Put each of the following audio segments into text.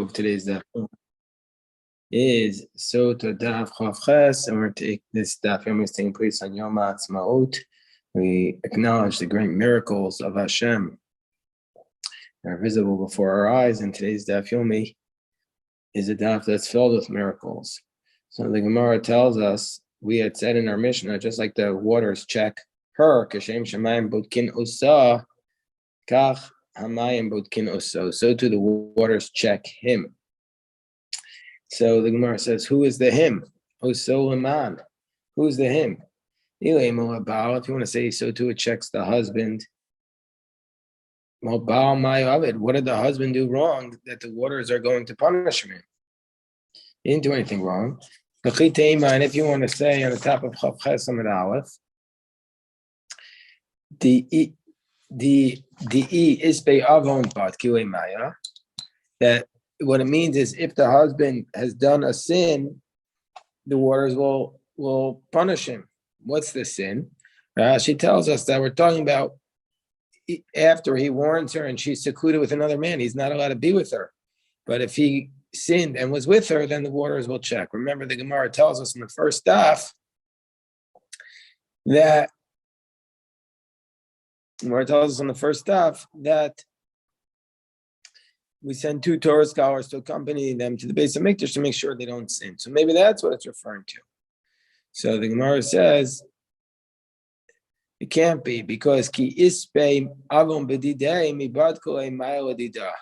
of today's daf is Sotah daf Chavches, and we're taking this daf is taking place on Yom Ha'atzmaut. We acknowledge the great miracles of Hashem that are visible before our eyes, and today's daf yomi is a daf that's filled with miracles. So the Gemara tells us, we had said in our Mishnah, just like the waters check her, Kashem Shemayim Bodkin Osa, Kach Hamayim Bodkin Oso, so too the waters check him. So the Gemara says, who is the him? Oso Laman. Who is the him? If you want to say so too, it checks the husband. Well, Baal Mayavid, what did the husband do wrong that the waters are going to punish him? He didn't do anything wrong. And if you want to say on the top of Chav Ches Amud Aleph, the isbei avon bat kilei maya, that what it means is if the husband has done a sin, the waters will punish him. What's the sin? She tells us that we're talking about after he warns her and she's secluded with another man, he's not allowed to be with her. But if he sinned and was with her, then the waters will check. Remember, the Gemara tells us in the first daf that we send two Torah scholars to accompany them to the base of Mikdash to make sure they don't sin. So maybe that's what it's referring to. So the Gemara says it can't be, because ki ispe avon bedidei mibad kolei ma'eladida.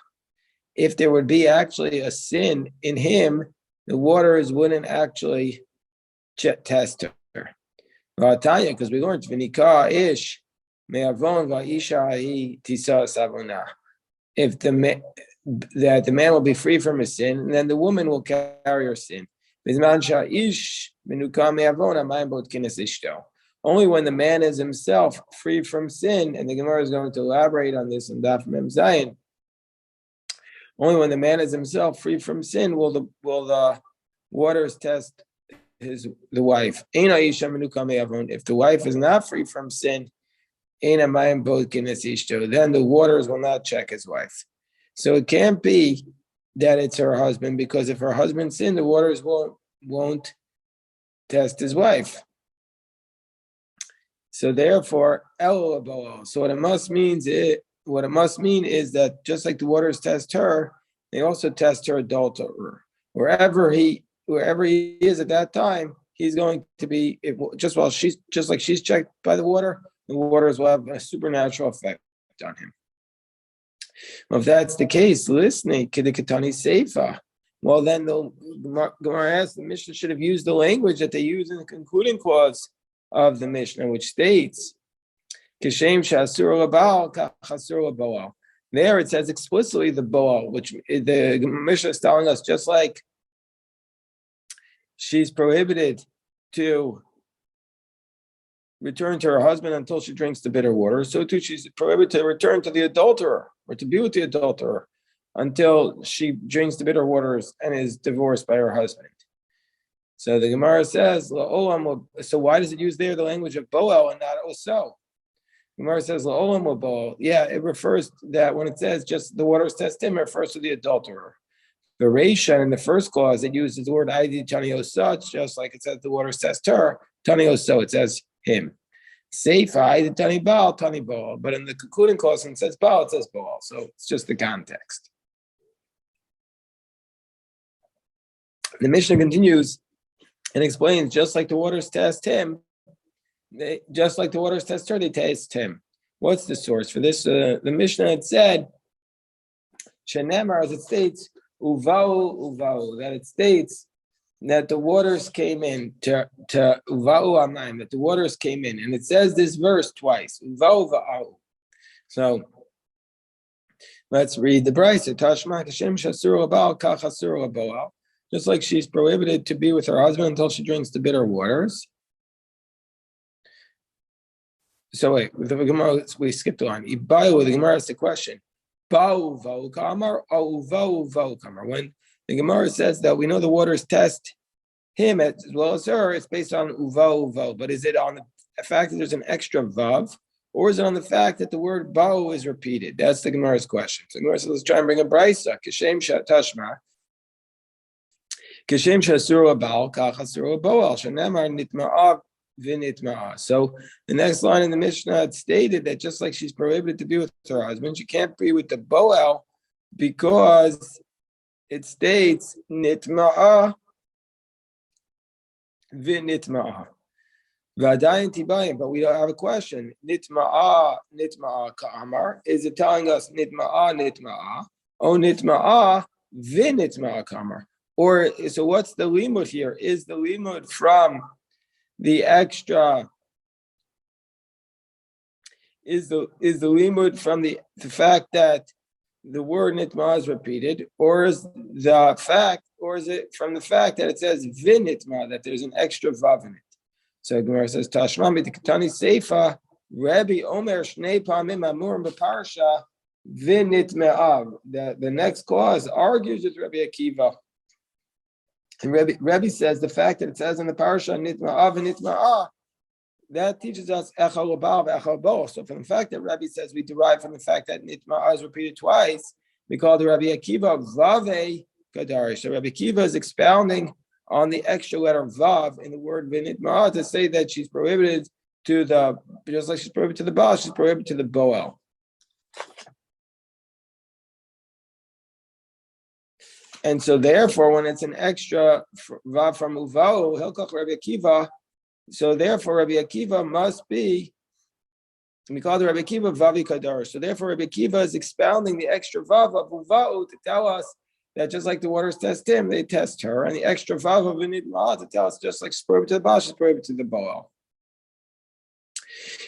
If there would be actually a sin in him, the waters wouldn't actually test her. Because we learned v'nika ish me'avon va'isha hi tisa savona. If the man will be free from his sin, and then the woman will carry her sin. Only when the man is himself free from sin, and the Gemara is going to elaborate on this in Daf Mem Zayin. Only when the man is himself free from sin will the waters test the wife. If the wife is not free from sin, then the waters will not check his wife. So it can't be that it's her husband, because if her husband sinned, the waters won't test his wife. So therefore, so what it must mean is that just like the waters test her, they also test her adulterer. Wherever he is at that time, he's going to be just like she's checked by the waters will have a supernatural effect on him. Well, if that's the case, listening Kidikatani Seifa, well then the Gemara asks, the Mishnah should have used the language that they use in the concluding clause of the Mishnah, which states, Kishem Shasur Labal, Kachasur Laboal. There it says explicitly the Boal, which the Mishnah is telling us, just like she's prohibited to return to her husband until she drinks the bitter water, so too she's prohibited to return to the adulterer, or to be with the adulterer, until she drinks the bitter waters and is divorced by her husband. So the Gemara says, so why does it use there the language of Boel and not Oso? Gemara says, Boel. Yeah, it refers that when it says just the waters test him, it refers to the adulterer. The Reisha in the first clause, it uses the word Aidi Tani Oso, just like it says the waters test her, Tani Oso, it says him. Seifa Aidi Tani Baal, Tani Baal. But in the concluding clause, when it says Baal, it says Baal. So it's just the context. The Mishnah continues and explains, just like the waters test him, just like the waters test her, they test him. What's the source for this? The Mishnah had said, Shenemar, as it states, Uvau, that it states that the waters came in to Uvau Amayim, that the waters came in. And it says this verse twice, Uvau Va'au. So let's read the Brisa. Tashma Hashem Shasur Labal, Kach Hasur Laboal. Just like she's prohibited to be with her husband until she drinks the bitter waters. So wait, the Gemara, we skipped on. The Gemara asks the question, when the Gemara says that we know the waters test him as well as her, it's based on uvo. But is it on the fact that there's an extra vav, or is it on the fact that the word bao is repeated? That's the Gemara's question. So the Gemara says, let's try and bring a brisa. Kishem tashma. Kishem shasuru abal, kach asuru boel, shenemar nitma'av v'nitma'ah. So the next line in the Mishnah it stated that just like she's prohibited to be with her husband, she can't be with the boel because it states nitma'ah v'nitma'ah. V'adayin tibayim, but we don't have a question. Nitma'ah ka'amar. Is it telling us nitma'ah, or nitma'ah v'nitma'ah ka'amar? Or so what's the limud here? Is the limud from the extra? Is the limud from the fact that the word nitma'ah is repeated, or is it from the fact that it says v'nitma'ah, that there's an extra vav in it? So Gemara says, Tashma b'tikatani seifa, Rabbi Omer shnei pamim amurim b'parsha v'nitme'av. The next clause argues with Rabbi Akiva. And Rabbi says the fact that it says in the parsha nitme'av v'nitme'av, that teaches us echal l'bal v'echal bo. So from the fact that Rabbi says we derive from the fact that nitme'av is repeated twice, we call the Rabbi Akiva vave kadarish. So Rabbi Akiva is expounding on the extra letter vav in the word v'nitma'ah to say that she's prohibited to the, just like she's prohibited to the baal, she's prohibited to the boel. And so therefore, when it's an extra vav from uvao, hilkach Rabbi Akiva, so therefore Rabbi Akiva must be, we call the Rabbi Akiva vavi kadar. So therefore Rabbi Akiva is expounding the extra vav of uvao to tell us that just like the waters test him, they test her, and the extra vav of v'nitma'ah to tell us just like she's prohibited to the baal, she's prohibited to the boel.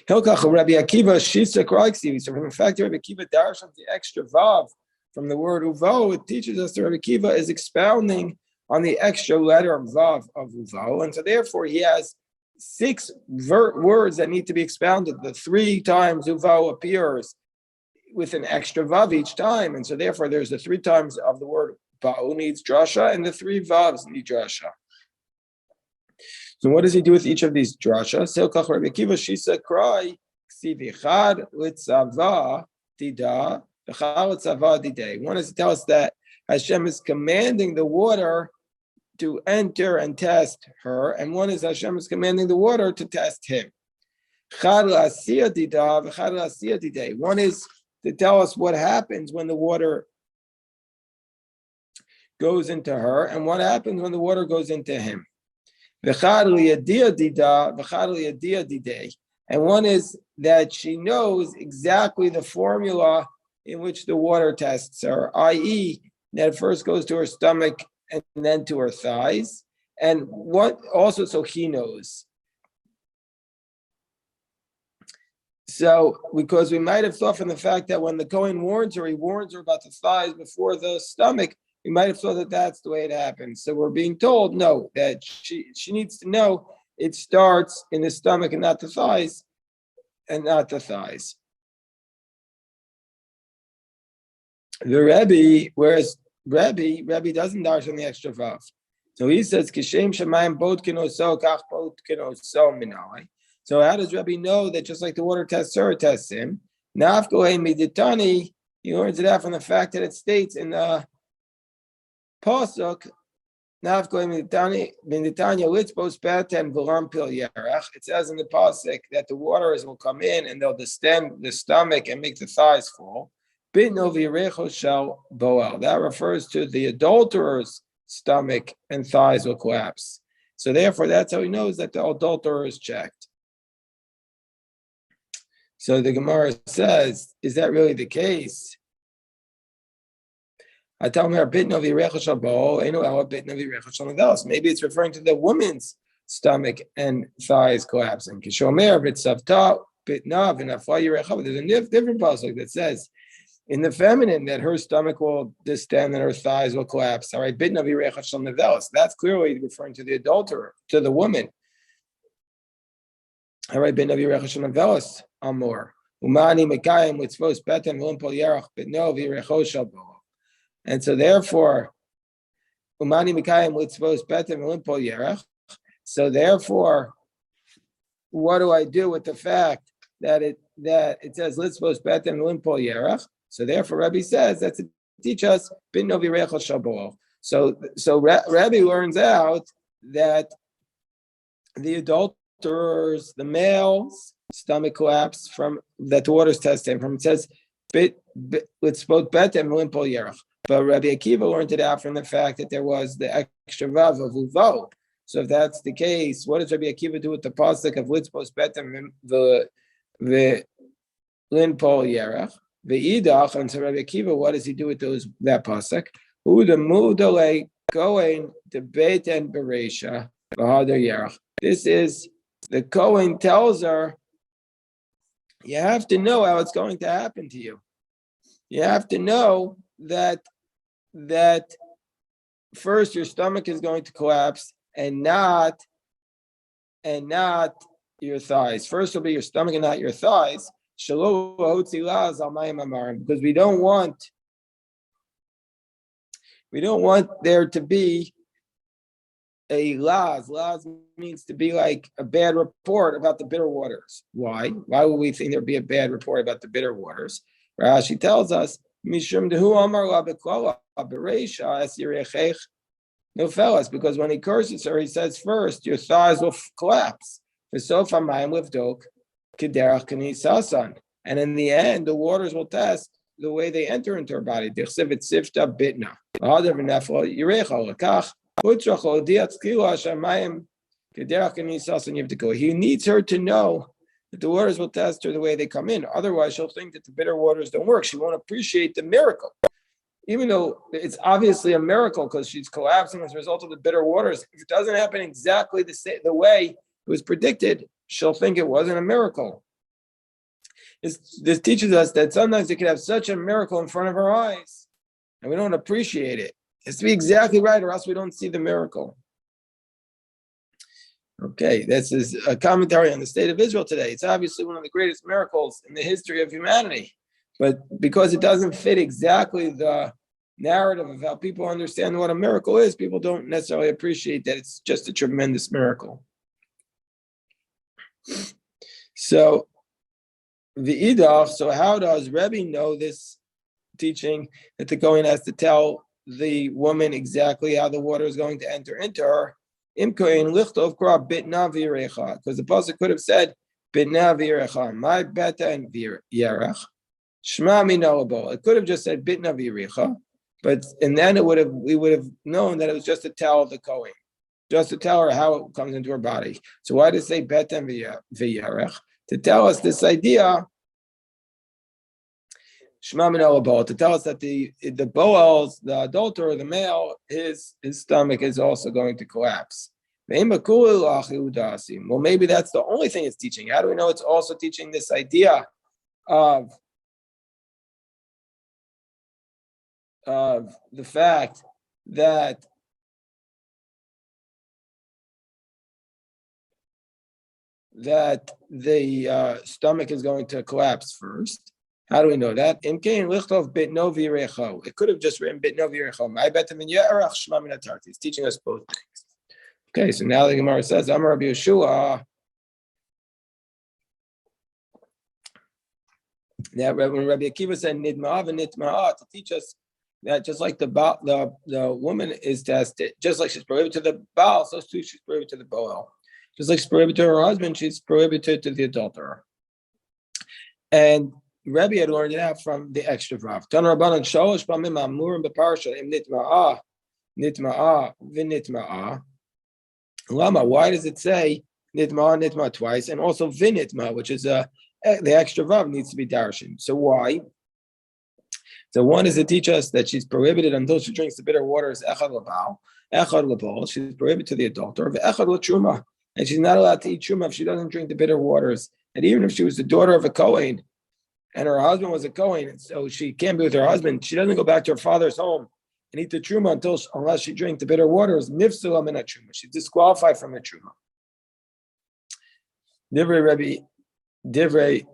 Hilkach Rabbi Akiva shisa kraiksivi. So from the fact that Rabbi Akiva darshans the extra vav from the word uvo, it teaches us that Rabbi Akiva is expounding on the extra letter vav of uvo, and so therefore he has 6 words that need to be expounded. The 3 times uvo appears with an extra vav each time, and so therefore there's the 3 times of the word ba'u needs drasha, and the 3 vavs need drasha. So what does he do with each of these drasha? Silkach Rabbi Akiva shisa krai ksivichad litzava dida v'chal litzava didei. One is to tell us that Hashem is commanding the water to enter and test her, and one is Hashem is commanding the water to test him. Chad l'asiyah dida v'chad l'asiyah didei. One is to tell us what happens when the water goes into her, and what happens when the water goes into him. And one is that she knows exactly the formula in which the water tests her, i.e., that it first goes to her stomach and then to her thighs. And what also, so he knows. So, because we might have thought from the fact that when the Kohen warns her, he warns her about the thighs before the stomach, we might have thought that that's the way it happens. So we're being told, no, that she needs to know it starts in the stomach and not the thighs, and not the thighs. The Rebbe, whereas Rebbe doesn't dash on the extra vav. So he says, Kishem Shemayim Bot Kenoso, Kach Bot Kenoso Minai. So how does Rebbe know that just like the water tests her, it tests him? Nafkohe Miditani, he learns it out from the fact that it states in the Pasuk, it says in the pasuk that the waters will come in and they'll distend the stomach and make the thighs fall. That refers to the adulterer's stomach and thighs will collapse. So therefore, that's how he knows that the adulterer is checked. So the Gemara says, is that really the case? Maybe it's referring to the woman's stomach and thighs collapsing. There's a different pasuk that says in the feminine that her stomach will distend and her thighs will collapse. All right, that's clearly referring to the adulterer, to the woman. All right, amor. And so therefore, so therefore, what do I do with the fact that it says litzvos beten limpol yerach? So therefore, Rabbi says that's to teach us bin novi rechel shabol. So Rabbi learns out that the adulterers, the male's stomach collapse from that the water's testing from. It says, it's both bet and limpol yerach. But Rabbi Akiva learned it out from the fact that there was the extra vav of uvo. So if that's the case, what does Rabbi Akiva do with the pasuk of litzpos betem the limpol yerach? The idach, and so Rabbi Akiva, what does he do with that pasuk? Who the mudale going to bet and beresha v'hader yerach. This is the Kohen tells her, you have to know how it's going to happen to you. You have to know that first your stomach is going to collapse and not your thighs. First will be your stomach and not your thighs. Because we don't want there to be a laz. Laz means to be like a bad report about the bitter waters. Why? Why would we think there'd be a bad report about the bitter waters? Rashi tells us, Mishum dehu amar la beklala bereisha es yirechech nofelas, because when he curses her, he says first, your thighs will collapse. V'sofa mayim livdok kederach kanisasan. And in the end, the waters will test the way they enter into her body. Dichsev et sifta bitna. V'hadav v'nefla yirecha lekach. He needs her to know that the waters will test her the way they come in. Otherwise, she'll think that the bitter waters don't work. She won't appreciate the miracle. Even though it's obviously a miracle because she's collapsing as a result of the bitter waters, if it doesn't happen exactly the way it was predicted, she'll think it wasn't a miracle. This teaches us that sometimes it could have such a miracle in front of our eyes, and we don't appreciate it. It has to be exactly right, or else we don't see the miracle. Okay, this is a commentary on the state of Israel today. It's obviously one of the greatest miracles in the history of humanity. But because it doesn't fit exactly the narrative of how people understand what a miracle is, people don't necessarily appreciate that it's just a tremendous miracle. So, the idach, so how does Rebbe know this teaching that the Kohen has to tell the woman exactly how the water is going to enter into her? Because the pasuk could have said bitna v'yirecha, my beta and v'yirech, shma minalabo. It could have just said bitna v'yirecha, and then we would have known that it was just to tell the Kohen, just to tell her how it comes into her body. So why does it say beta and v'yirech? To tell us this idea. Shema minalabo, to tell us that the Boels, the adulterer, the male, his stomach is also going to collapse. Well, maybe that's the only thing it's teaching. How do we know it's also teaching this idea of the fact that the stomach is going to collapse first? How do we know that? It could have just written bitno v'yirecha. It's teaching us both things. Okay, so now the Gemara says, Amar Rabbi Yeshua, that when Rabbi Akiva said nidma'ah v'nitma'ah, to teach us that just like the woman is tested, just like she's prohibited to the Baal, so too she's prohibited to the Boel. Just like she's prohibited to her husband, she's prohibited to the adulterer. And Rebbe had learned it out from the extra vav. Tan Rabbanan shalosh pamim amurim beparsha im nitma'ah v'nitma'ah. Lama, why does it say nitma'ah twice, and also v'nitma'ah, which is the extra vav needs to be darshan? So why? So one is to teach us that she's prohibited until she drinks the bitter waters. Echad l'bal, echad l'bal. She's prohibited to the adulterer. V'echad l'truma, and she's not allowed to eat truma if she doesn't drink the bitter waters. And even if she was the daughter of a Kohen, and her husband was a Kohen, and so she can't be with her husband, she doesn't go back to her father's home and eat the truma unless she drinks the bitter waters. Nifsula min truma, she's disqualified from the truma. Divrei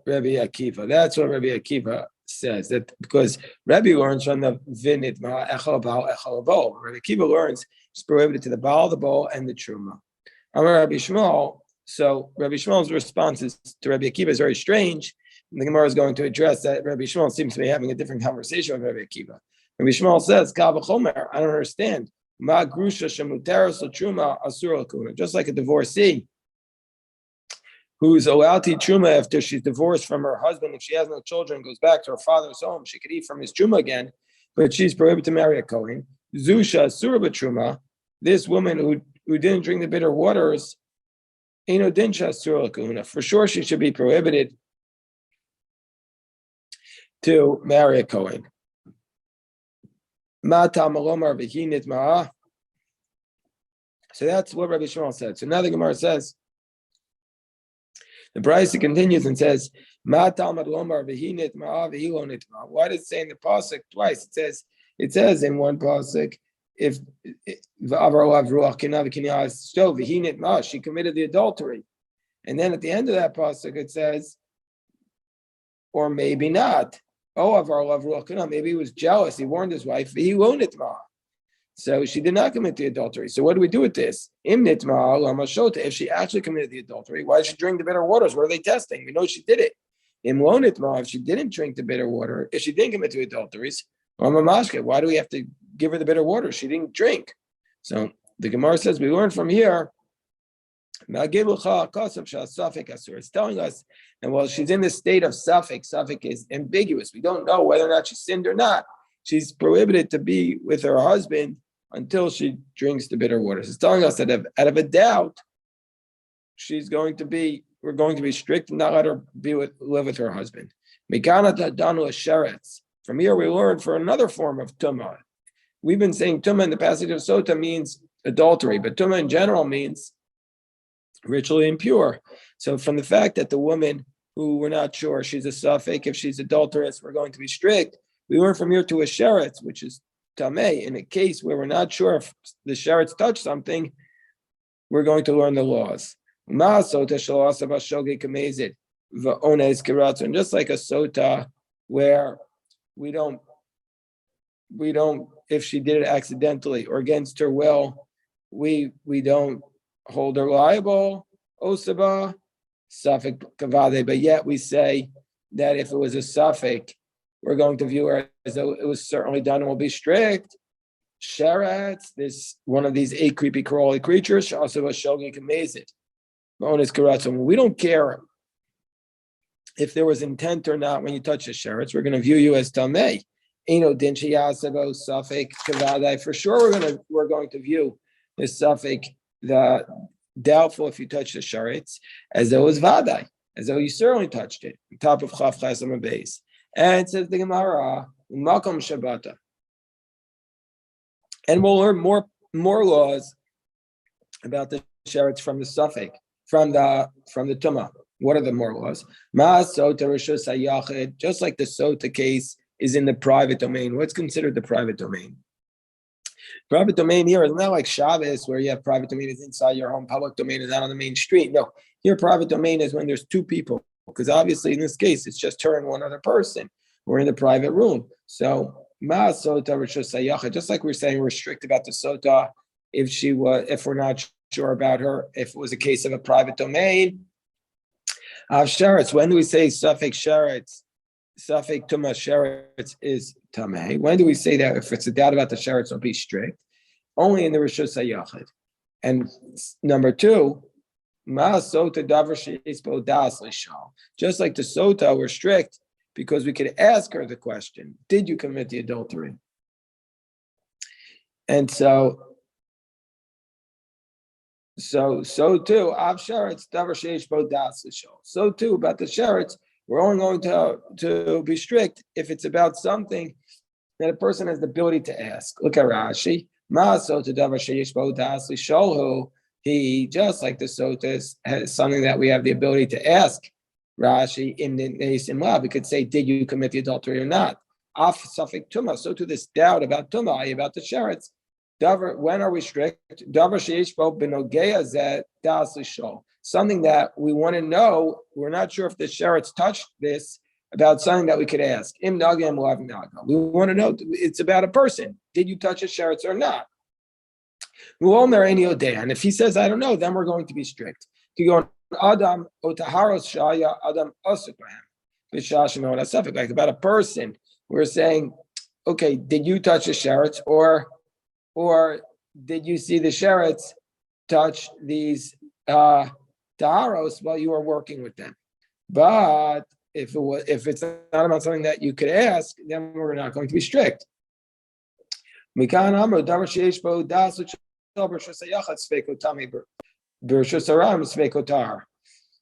Rabbi Akiva. That's what Rabbi Akiva says. That because Rabbi learns from the vinit echal bal echal bol. Rabbi Akiva learns it's prohibited to the bal, the bowl, and the truma. Amar Rabbi Shmuel. So Rabbi Shmuel's response to Rabbi Akiva is very strange. And the Gemara is going to address that. Rabbi Shmuel seems to be having a different conversation with Rabbi Akiva. Rabbi Shmuel says, Kal v'chomer, I don't understand. Ma grusha shemuteres l'truma asur l'kuna. Just like a divorcee who's allowed to eat truma after she's divorced from her husband. If she has no children, goes back to her father's home, she could eat from his truma again, but she's prohibited to marry a Kohen. Zusha asura b'truma. This woman who didn't drink the bitter waters, eno dinsha asura l'kuna. For sure, she should be prohibited to marry a Kohen. So that's what Rabbi Shmuel said. So now the Gemara says, the Brisa continues and says, why does it say in the pasuk twice? It says in one pasuk, if she committed the adultery, and then at the end of that pasuk it says, or maybe not. Maybe he was jealous. He warned his wife. So she did not commit the adultery. So what do we do with this? If she actually committed the adultery, why did she drink the bitter waters? What are they testing? We know she did it. If she didn't drink the bitter water, if she didn't commit the adulteries, why do we have to give her the bitter water? She didn't drink. So the Gemara says we learn from here. It's telling us, and while she's in the state of suffix is ambiguous. We don't know whether or not she sinned or not. She's prohibited to be with her husband until she drinks the bitter waters. It's telling us that out of a doubt, we're going to be strict and not let her live with her husband. From here we learn for another form of tumah. We've been saying tumah in the passage of Sotah means adultery, but tumah in general means ritually impure. So from the fact that the woman who we're not sure she's a suffix, if she's adulterous, we're going to be strict. We learn from here to a sheretz, which is tameh. In a case where we're not sure if the sheretz touched something, we're going to learn the laws. And just like a sotah, where we don't, if she did it accidentally or against her will, we don't hold her liable, osaba, suffix kavade, but yet we say that if it was a suffix, we're going to view her as though it was certainly done and will be strict. Sheretz, this one of these 8 creepy crawly creatures, also a shogi kamezit. We don't care if there was intent or not when you touch the sheretz. We're going to view you as tamei. For sure, we're going to view the suffix, the doubtful if you touch the sheretz, as though it was vadai, as though you certainly touched it. On top of chaf chasam base. And it says the Gemara, Makom Shabbata. And we'll learn more laws about the sheretz from the suffix, from the tumah. What are the more laws? Ma Sotah Rishus Hayachid, just like the Sotah case is in the private domain. What's considered the private domain? Private domain here is not like Shabbos, where you have private domain is inside your home, public domain is out on the main street. No, here private domain is when there's 2 people. Because obviously in this case, it's just her and one other person. We're in the private room. So, just like we're saying we're strict about the sotah, if we're not sure about her, if it was a case of a private domain. Sheretz, when do we say suffix sheretz, suffix tumah sheretz is tameh? When do we say that if it's a doubt about the sheretz, it'll be strict? Only in the Rishus HaYachid. And number 2, just like the sotah, we're strict because we could ask her the question, did you commit the adultery? And so too, so too about the sheretz, we're only going to be strict if it's about something that a person has the ability to ask. Look at Rashi. He, just like the sotas, has something that we have the ability to ask. Rashi in the Nesim Lav, we could say, did you commit the adultery or not? Af suffix tumah. So to this doubt about tumah, about the sheretz, when are we strict? Something that we want to know, we're not sure if the sheretz touched this, about something that we could ask. We want to know, it's about a person. Did you touch a sheretz or not? And if he says, I don't know, then we're going to be strict. To go on Adam Otaharos Shaya Adam Osukraham. Like about a person, we're saying, okay, did you touch a sheretz or did you see the sheretz touch these taharos while you were working with them? But if it's not about something that you could ask, then we're not going to be strict.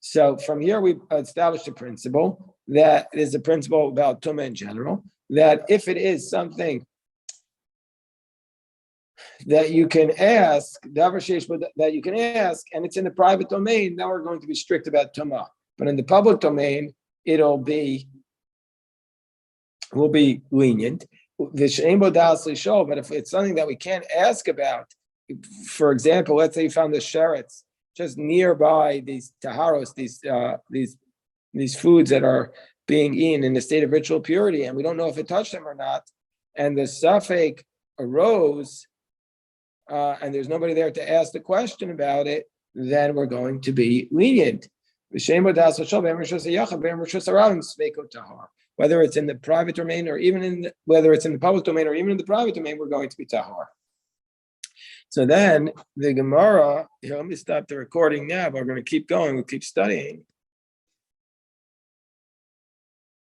So from here we established a principle that is a principle about Tumah in general, that if it is something that you can ask, that you can ask, and it's in the private domain, now we're going to be strict about Tumah. But in the public domain, we'll be lenient. But if it's something that we can't ask about, for example, let's say you found the sheretz just nearby these taharos, these foods that are being eaten in a state of ritual purity, and we don't know if it touched them or not, and the safek arose, and there's nobody there to ask the question about it, then we're going to be lenient. Whether it's in the private domain or even whether it's in the public domain or even in the private domain, we're going to be tahor. So then the Gemara, here, let me stop the recording now, but we're going to keep going, we'll keep studying.